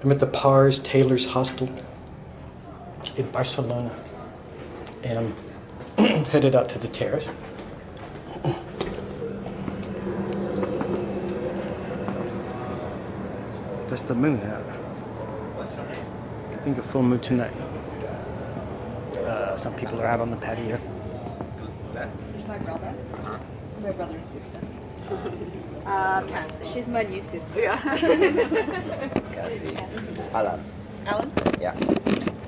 I'm at the Pars Taylor's Hostel in Barcelona, and I'm headed out to the terrace. That's the moon out. I think a full moon tonight. Some people are out on the patio. He's my brother. My brother and sister. She's my new sister. Yeah. Cassie. Alan. Alan? Yeah.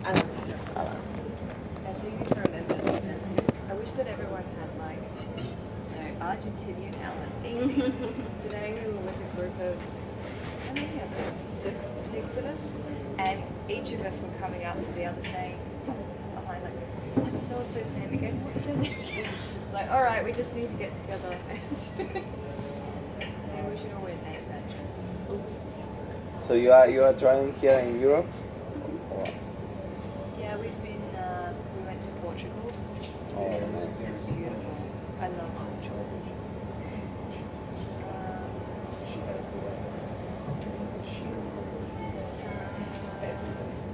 Alan. Alan. That's easy to remember. I wish that everyone had like, so Argentinian Alan. Easy. Today we were with a group of, how many of us? Six of us. And each of us were coming up to the other saying, behind like, what's so-and-so's name again? What's their name again? Like, alright, we just need to get together. Maybe we should all wear name badges. So you are driving here in Europe? Or? Yeah, we went to Portugal. Oh, nice. It's beautiful. I love Portugal.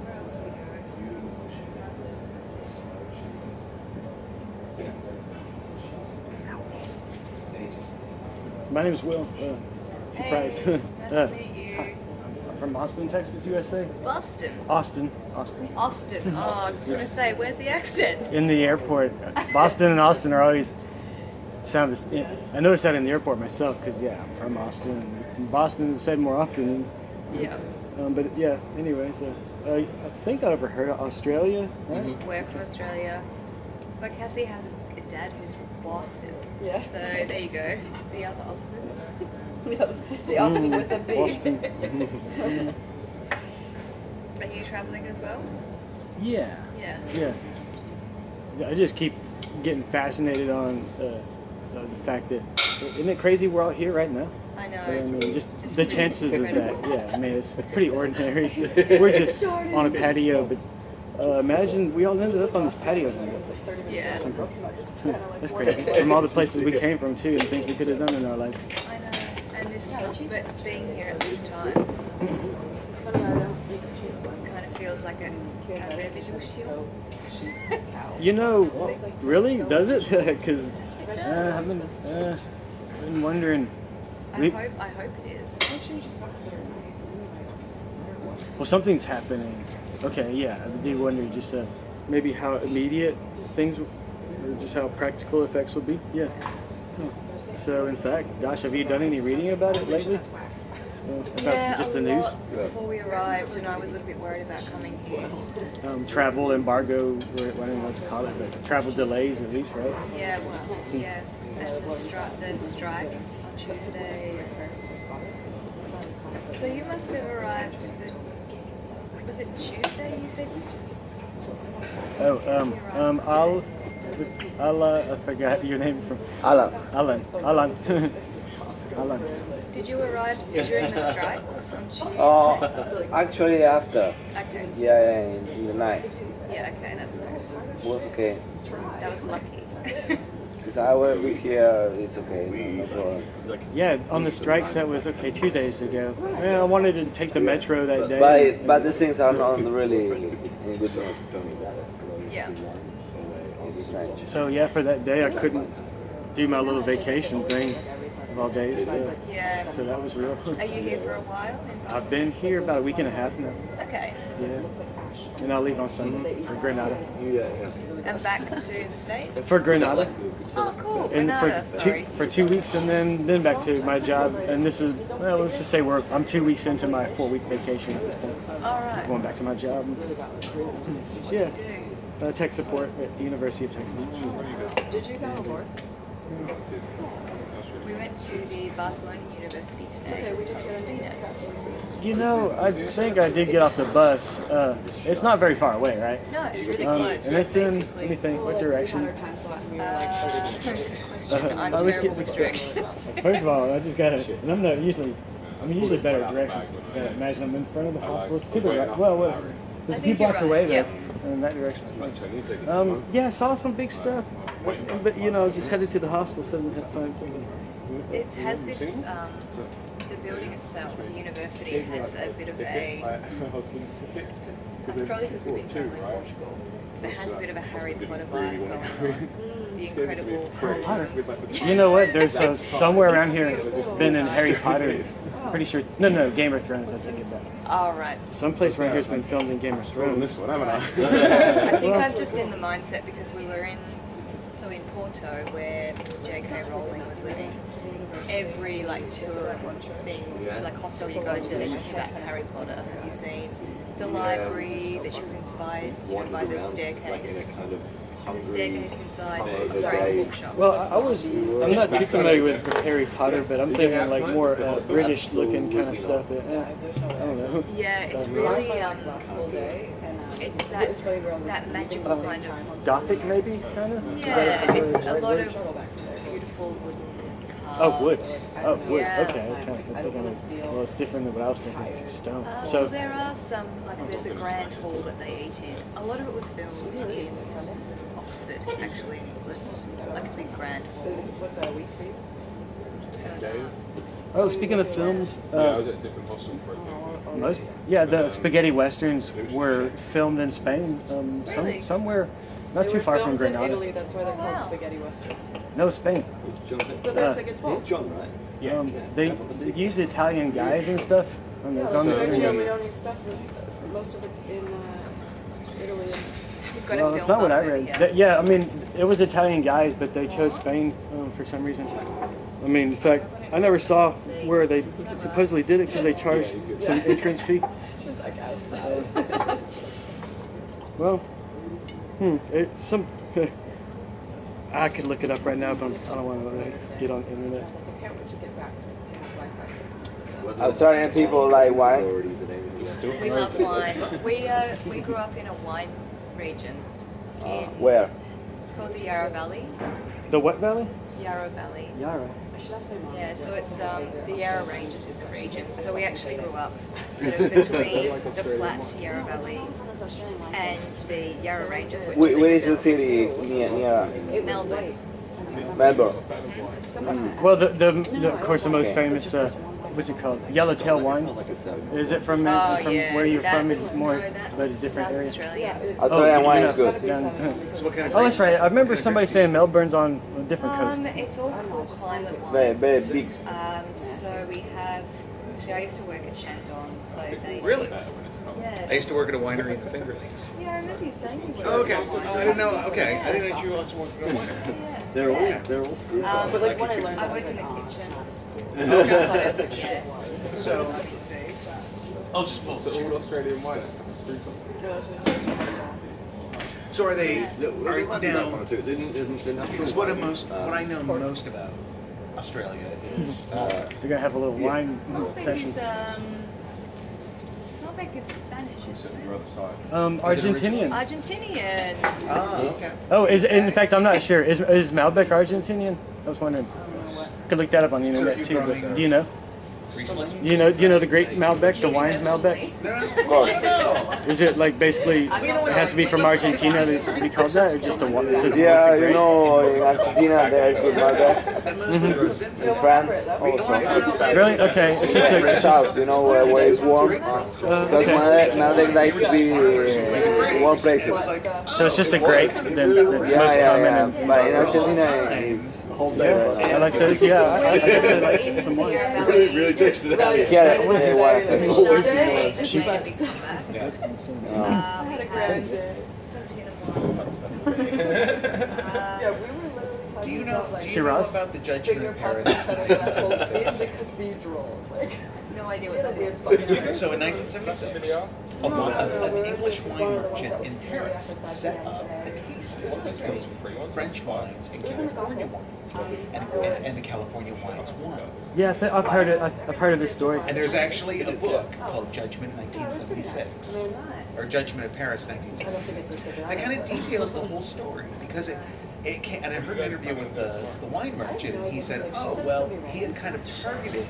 Where else do we go? My name is Will. Surprise. Hey, nice to meet you. I'm from Austin, Texas, USA. Boston. Austin. Austin. Oh, I was just gonna say, where's the accent? In the airport. Boston and Austin are always sound this. I noticed that in the airport myself because yeah, I'm from Austin. And Boston is said more often. Yeah. But yeah. Anyway, so I think I overheard of Australia. Right? Mm-hmm. We're from Australia, but Cassie has a dad who's from Boston. Yeah. So there you go. The other Austin. The Austin with the B. Boston. Are you traveling as well? Yeah. Yeah. Yeah. I just keep getting fascinated on the fact that isn't it crazy we're all here right now? I know. I mean, just It's the pretty chances of that. incredible. Yeah, I mean, it's pretty ordinary. We're just on a patio, but imagine we all ended up on this patio thing. Yeah. Somehow. That's crazy. From all the places we came from too, and things we could have done in our lives. I know. And this time, but being here at this time kind of feels like a revolution. You know, really? Does it? Because I've been wondering. I hope it is. Well, something's happening. Okay, yeah. I do wonder just maybe how immediate things, or just how practical effects will be. Yeah. Huh. So, in fact, gosh, have you done any reading about it lately? About just the news? Before we arrived, and I was a little bit worried about coming here. Travel embargo, or I don't know what to call it, but travel delays at least, right? Yeah, well, yeah. And the strikes on Tuesday. So you must have arrived. Was it Tuesday? You said. I forgot your name from. Alan. Alan. Did you arrive during the strikes on Tuesday? Oh, actually after. Okay. Yeah, in the night. Yeah. Okay, that's good. Was okay. That was lucky. Since I will be here, it's okay. No problem. Yeah, on the strikes that was okay 2 days ago. Yeah, I wanted to take the metro that day. But the things are not really in good mood. Yeah. It's strange. So yeah, for that day I couldn't do my little vacation thing of all days. Yeah. So that was real. Are you here for a while? I've been here about a week and a half now. Okay. Yeah. And I'll leave on Sunday for Grenada. And back to the States? For Grenada. Oh, cool. And Grenada, sorry. for 2 weeks, and then back to my job. And this is, well, let's just say I'm 2 weeks into my 4-week vacation at this point. All right. Going back to my job. Yeah. What do you do? Tech support at the University of Texas. Did you go aboard? We went to the Barcelona University today. Okay, we didn't Have you seen it? You know, I think I did get off the bus. It's not very far away, right? No, it's really close. And it's in, basically. let me think, what direction? Good question. I'm I always terrible get with directions. First of all, I just gotta, and I'm usually better at directions. Imagine I'm in front of the hospital. It's to the right. Well, whatever. There's a few think you're blocks right, away yeah. though, in that direction. Yeah, I saw some big stuff, but you know, I was just headed to the hospital, so I didn't have time to. It has this, the building itself, the university has a bit of a. It's probably because we've been traveling Portugal. It has a bit of a Harry Potter vibe going on. The incredible Harry Potter. halls. You know what? There's somewhere around here been in Harry Potter. Pretty sure. No, Game of Thrones. I take it back. All right. Someplace around here's been filmed in Game of Thrones. This one, haven't I? I think I'm just in the mindset because we were in Porto where J.K. Rowling was living. Every like tour thing, like hostel you go to, they talk about Harry Potter. Have you seen the library that she was inspired by the staircase? The staircase inside. Sorry, it's a bookshop. Well, I'm not too familiar with Harry Potter, but I'm thinking like more British looking kind of stuff. But, I don't know. Yeah, it's really it's that magical kind of Gothic maybe, kind of? Yeah, it's a lot of beautiful wooden Oh, wood. Oh, wood. Yeah. Okay. Well, it's different than what I was thinking. Stone. So there are some, like there's a grand hall that they eat in. A lot of it was filmed in Oxford, actually in England. Like a big grand hall. What's that, a week for you? Oh, speaking of films, I was at a different hostel for the spaghetti westerns were filmed in Spain, Really? somewhere not too far from Granada. In Italy, that's why they're called wow. spaghetti westerns. No, Spain. But there's like it's both. John, right? They use Italian guys and stuff. On Yeah, those, like on the, Sergio Leone's stuff was most of it's in Italy. You've got to well, film that's not what I both over read. here. Yeah, I mean, it was Italian guys, but they chose Spain for some reason. I mean, in fact, I never saw where they supposedly did it because they charged some entrance fee. It's just like outside. Well, I could look it up right now, but I don't want to get on the internet. Australian people like wine. We love wine. We grew up in a wine region. Where? It's called the Yarra Valley. The what valley? Yarra Valley. Yarra. Yeah, so it's the Yarra Ranges is a region. So we actually grew up sort of between the flat Yarra Valley and the Yarra Ranges. Which Where is the city near Melbourne. Melbourne? Well, of course, the most famous, what's it called? Yellowtail wine. Is it from where you're from? It's more, but it's a different area. Australian. Australian wine is good. Oh, that's right. I remember somebody saying Melbourne's on a different coast. It's all called climate wines. Very, very big. So we have. Actually, I used to work at Shandong, so they. Really? Yeah. I used to work at a winery in the Finger Lakes. Yeah, I remember you saying you worked Oh, okay. at wine. I didn't know. Okay, I didn't know you also worked at a winery. Yeah. They're all screwed up. But like when I learned I that, worked in the kitchen. Okay. Yeah. So, I'll just pull. So all Australian wine. So are they? Are now? Because what I know most about Australia is They're gonna have a little wine Malbec session. is Malbec is Spanish, isn't it? Argentinian. Argentinian. okay. Oh, in fact, I'm not sure. Is Malbec Argentinian? I was wondering. Could look that up on the internet too. But do you know? Riesling? Do you know the great Malbec, the wine Malbec? No. Is it like basically it has to be from Argentina to be called that, or just a wine? Yeah, you know, in Argentina there is good Malbec. That mostly grows in In France also. Really? Okay. It's just In the a. south, you know, where it's warm. Because Malbec like to be in warm places. So it's just a grape that's most common. And, But in Argentina, it's I like those. Yeah, I really like In some wine. Sierra Valley. here, wine. It's made a big comeback. We have some Pinot Blanc. Do you know Shiraz? about the Judgment of Paris? in the cathedral. Like, No idea what that is. So in 1976, an English wine merchant in Paris set up a tasting of French wines and California wines, and the California wines won. Yeah, I've heard it. I've heard of this story. And there's actually a book called Judgment 1976, or Judgment of Paris 1976, that kind of details the whole story because it came, and I heard an interview with the wine merchant, and he said, oh, well, he had kind of targeted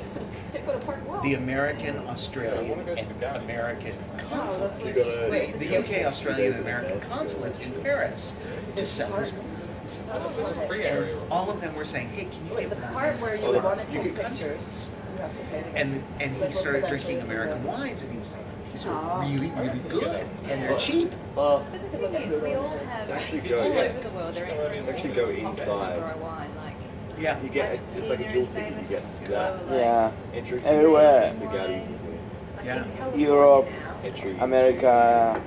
the American, Australian, and American consulates, the UK, Australian, and American consulates in Paris to sell his wines. And all of them were saying, hey, can you get the part where you would want to take pictures. and he started drinking American wines, and he was like, these are really, really good, and they're cheap. But the thing is, we all have Actually all go- over the world. There ain't Actually go pockets to inside. grow wine. Like Yeah. You get it's like a Argentina dual is ticket. You famous get for that like yeah entry Everywhere. to the Gaudi Museum. I Yeah. think California Europe, now. entry. America,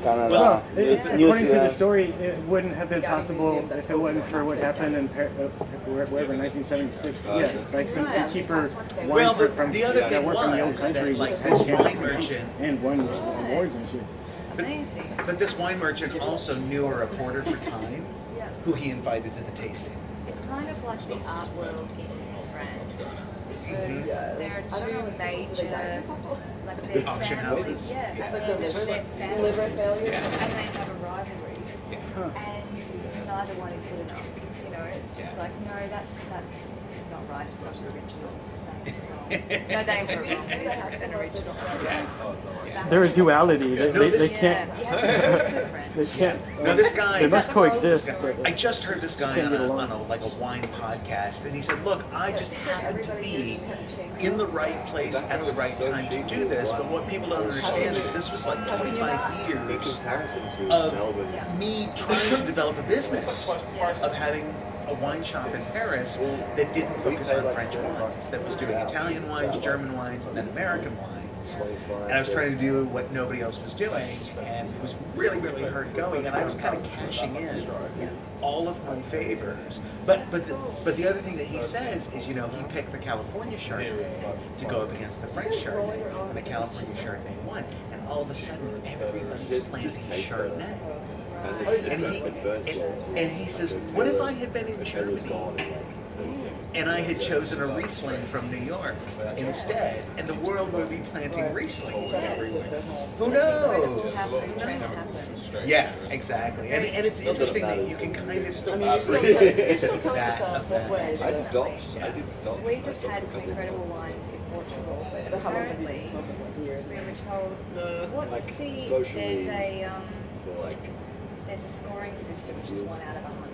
Canada, Well, New according to the Zealand. story, it wouldn't have been possible if it wasn't for what happened in wherever in 1976. Yeah, like some cheaper wine Well, from the other that thing were from the old was that, country, like, with this cans wine merchant- and won awards and shit. Amazing. But this wine merchant also knew a reporter for Time, Yeah. who he invited to the tasting. It's kind of like the art world in France. Because there are two major, like their Auction families, houses. yeah, Like and the their liver families, failure. and they have a rivalry, and neither one is good enough. You know, it's just like, no, that's not right as much as the original. No name for it wrong. It's an original. That's They're a duality. They Yeah, can't. you have to be different. They can't. No, this guy. They must coexist. I just heard this guy Can't on get a, along. on a like a wine podcast, and he said, "Look, I just happened to be in the right place at the right time to do this. But what people don't understand is this was like 25 In years comparison to of Melbourne. me trying to develop a business, of having a wine shop in Paris that didn't focus on French wines, that was doing Italian wines, German wines, and then American wines. And I was trying to do what nobody else was doing, and it was really, really hard going, and I was kind of cashing in all of my favors. But the other thing that he says is, you know, he picked the California Chardonnay to go up against the French Chardonnay, and the California Chardonnay won. And all of a sudden, everybody's planting Chardonnay. And he says, what if I had been in Germany and I had chosen a Riesling from New York instead, and the world would be planting Rieslings everywhere? Who knows? Yeah, exactly. And it's interesting that you can kind of I mean, it still comes that out both ways. I stopped. I did stop. We just had some incredible wines in Portugal, but But how long have you apparently been smoking for years? we were told, what's Like, the, socially- there's Like, a scoring system which is 1 out of 100.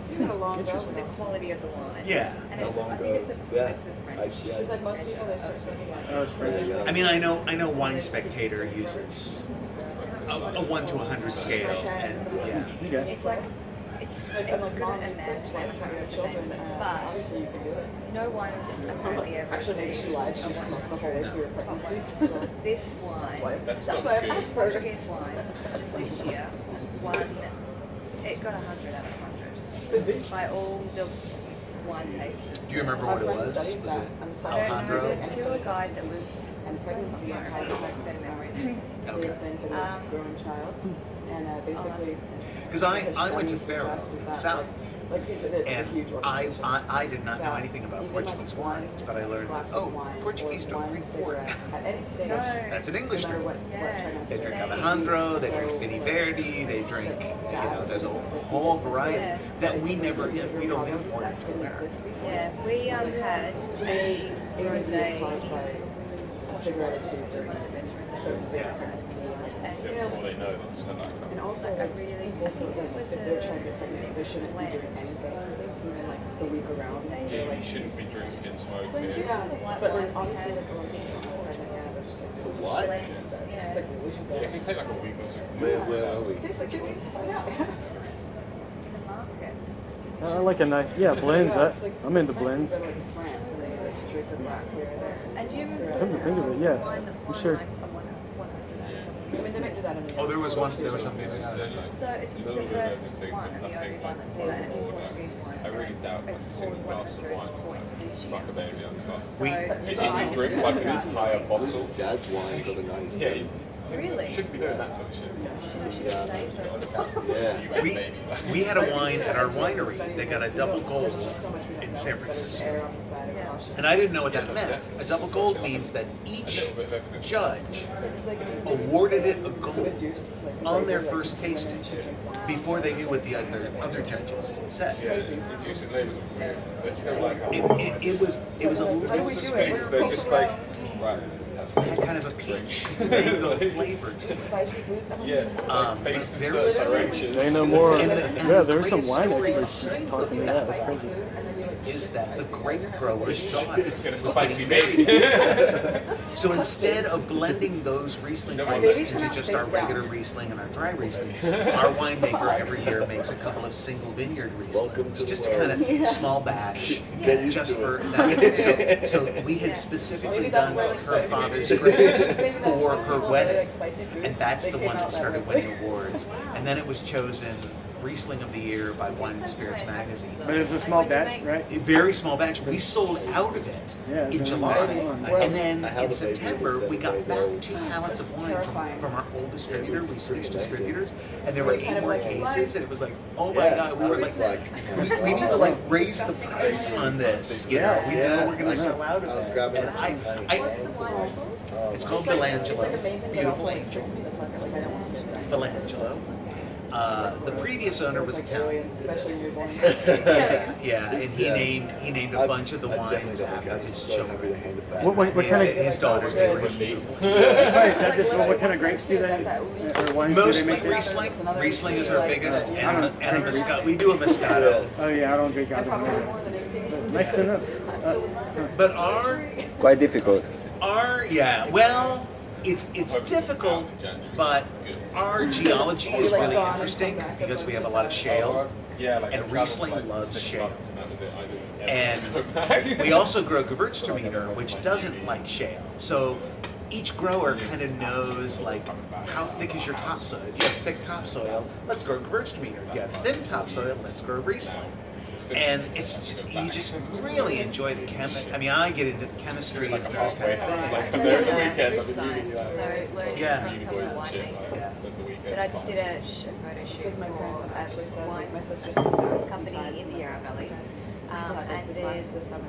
So you had a long go with The us. quality of the wine. Yeah. And it's, I think it's a, Yeah. it's a French. She's like, most people, they start smoking like Oh, it's French. I mean, I know Wine Spectator uses a 1 to 100 scale, and yeah. Okay. It's like, it's good at a man's wine, I can't remember the name of it, but obviously you can do it. no wine is apparently ever Actually, maybe she lied. She smoked the whole way through her pregnancies. This wine, That's why I asked her. Portuguese wine, just this year, won, it got 100 out of 100 by all the wine tasters. Do you remember what it was? Was it I'm There Alejandro? was a tour guide that was, And pregnancy, I had like better memory. they've been to this growing child, and basically. Because I went to Faro in the south, Like, it's a and huge I did not know anything about Portuguese wines, but I learned that, oh, Portuguese don't drink port. At any stage, That's an English no matter drink. Yeah. They drink Alejandro, they drink Vini Verdi, they drink, you know, there's a whole variety that we never, we don't import into America. Yeah, we had a rosé, caused by a cigarette or two one during of the best a rosés. certain state of pregnancy. And And also, I really, I think it was if they're trying to get pregnant, they a shouldn't be doing any substances, even like the week around. They're like, shouldn't be drinking, When smoking. do you yeah, remember the white but wine then we obviously, had? like, a lot of people are pregnant, yeah, they're just like, what? Blend, it's yeah. like really Yeah, it can take like a week or two. Where are we? It takes like 2 weeks to find out. In the market. I like a nice, blends. Yeah, it's like- I'm into it's blends. like in France, and they like drink the glass here and there. And do you remember Come to think of it, yeah, wine that I'm won sure. like a 100? I mean, they might do that in the Oh, there was something. So it's the first one and the only one that's ever, and it's a Portuguese wine. I really doubt like a It's single scored glass of 100 wine points this year. fuck a baby on the glass. So, We- If you drink like an entire This bottle, is Dad's wine, got a 97. yeah, you Really? shouldn't be doing that sort of shit. I should have saved those. Yeah. You We, baby. we had a wine at our winery that got a double gold in San Francisco. And I didn't know what that meant. A double gold means that each judge awarded it a gold on their first tasting before they knew what the other judges had said. Yeah, reducing labels are weird. They're still like, It was a little sweeter, they're just like, right. it had kind of a peach mango flavor to it. Yeah, But face and very syringes. They know more. And the Yeah, there's some greatest wine story experts just behind talking to that. That's crazy. is that the grape growers thought It's gonna spicy baby. so instead of blending those Riesling grapes into just our regular Riesling and our dry Riesling, our winemaker every year makes a couple of single vineyard Rieslings, just a kind of small batch, just for that. So we had specifically done her father's grapes for her wedding, and that's the one that started winning awards. And then it was chosen Riesling of the Year by Wine and Spirits magazine. But it was a small batch, right? A very small batch. We sold out of it in July. And then in September, we got back 2 pallets of wine from our old distributor. We switched distributors, and there were 8 more cases, and it was like, oh my God, we were like, we need to like raise the price on this. You know, we know we're going to sell out of it. And it's called Milangelo, Beautiful Angel. Milangelo. The previous owner was Italian. Yeah, and he named a bunch of the wines after his children. What kind of His daughters, they were his beautiful. Sorry, is that just what kind of grapes do they? Or wines do they Mostly make there? Riesling. Riesling is our biggest, and a Moscato. We do a Moscato. Oh yeah, I don't drink alcohol. Nice to know. But our Quite difficult. well, it's difficult, but our geology is really interesting because we have a lot of shale, and Riesling loves shale. And we also grow Gewürztraminer, which doesn't like shale. So each grower kind of knows like how thick is your topsoil. If you have thick topsoil, let's grow Gewürztraminer. If you have thin topsoil, let's grow Riesling. And you just really enjoy the chemistry. I mean, I get into the chemistry and those kind of things. Like So the weekend of the science, beauty. so learning Yeah. from some of the winemakers. But I just did a photo shoot for a wine company in the Yarra Valley. And they're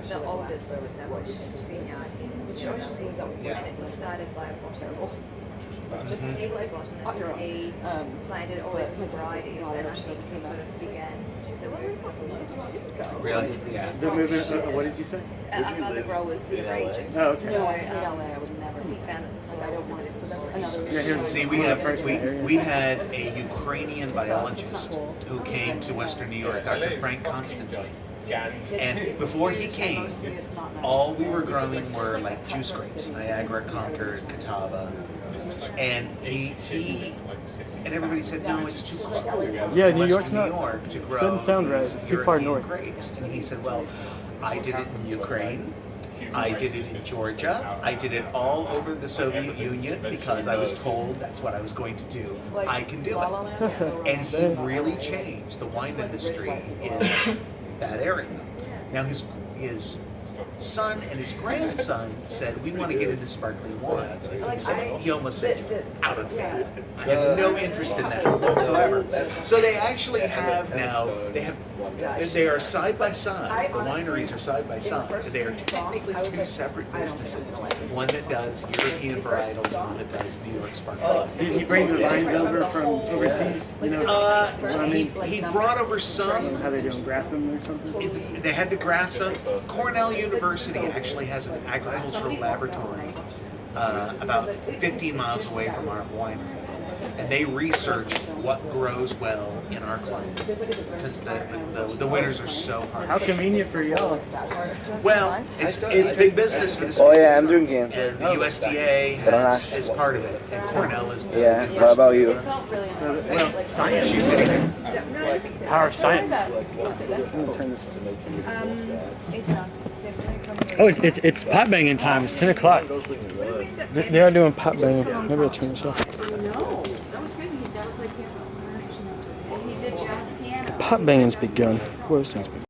the oldest established vineyard in the Yarra Valley. And it was started by a botanist. Just he was a botanist and he planted all these varieties, and I think he sort of began Really? Yeah. The movement. What did you say? other growers to the region. Oh, okay. So because he found that the soil was a bit of Yeah, here. See, we had a Ukrainian biologist who came to Western New York, Dr. Frank Constantine. And before he came, all we were growing were like juice grapes, Niagara, Concord, Catawba. And and everybody said, no, it's too close. Yeah, New York's Western not. New York to grow Doesn't sound right. these It's too far European north. grapes. And he said, well, I did it in Ukraine. I did it in Georgia. I did it all over the Soviet Union because I was told that's what I was going to do. I can do it. And he really changed the wine industry in that area. Now his son and his grandson said, we want to get into sparkling wines. And he almost said, out of that. I have no interest in that whatsoever. So they actually have now, they are side by side. The wineries are side by side. They are technically 2 separate businesses. One that does European varietals and one that does New York sparkling. Did he bring the vines over from overseas? You know, He brought over some. how they doing? Graft them or something? They had to graft them. Cornell University actually has an agricultural laboratory about 15 miles away from our winery. And they research what grows well in our climate because the winters are so hard. How convenient for y'all. Well, it's big business for the Oh city. yeah, I'm drinking. And the USDA is part of it, and Cornell is the Yeah, what about you? Well, science. She's sitting there. Power of science. Oh, it's pot banging time. It's 10 o'clock. They are doing pot banging. Maybe I'll turn this off. No, that was crazy. He never played piano. He did jazz piano. Pot banging's begun. What those things?